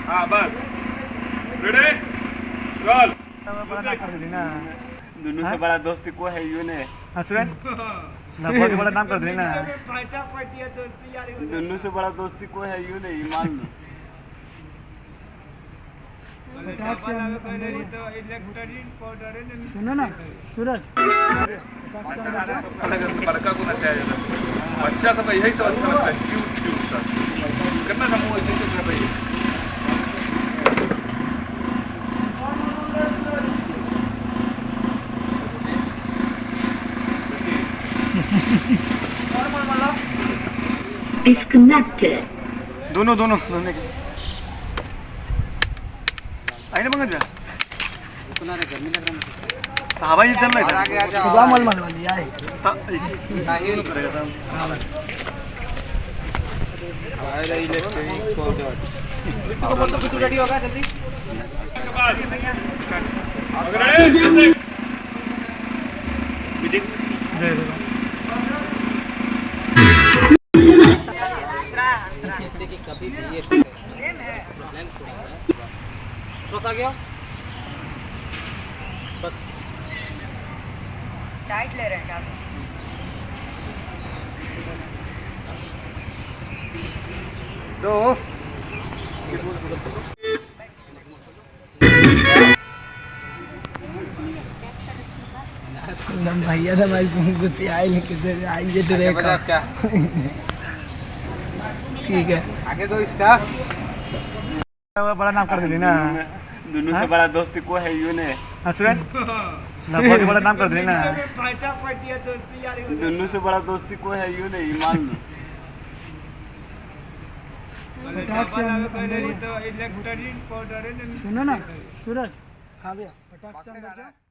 हाँ बस रेडी चल। दोनों से बड़ा दोस्ती को है यू ने। हाँ सूरज बहुत बड़ा नाम कर देना। दोनों से बड़ा दोस्ती को है यू नहीं मान लो। सुनो ना सूरज बड़का को ना चाहिए बच्चा सब यही सब अच्छा लगता है क्यूट क्यूट सा कितना समूह ऐसे चल भाई। Disconnected. दोनों दोनों दोनों आई ना पंकज हवा ये चल रहा है मल मल वाली आई रेडी होगा जल्दी जैसे कि कभी भी ये बस आ गया बस डाइट ले रहे हैं क्या दो भैया था भाई कुछ आई लेके आई ये तो देखा क्या ठीक है आगे दो इसका बड़ा नाम कर देना। दोनों से बड़ा दोस्ती को है यू ने। हाँ सूरज बहुत बड़ा नाम कर देना। दोनों से बड़ा दोस्ती को है यू नहीं मान लो। सुनो ना सूरज हाँ भैया पटाख से अंदर जाओ।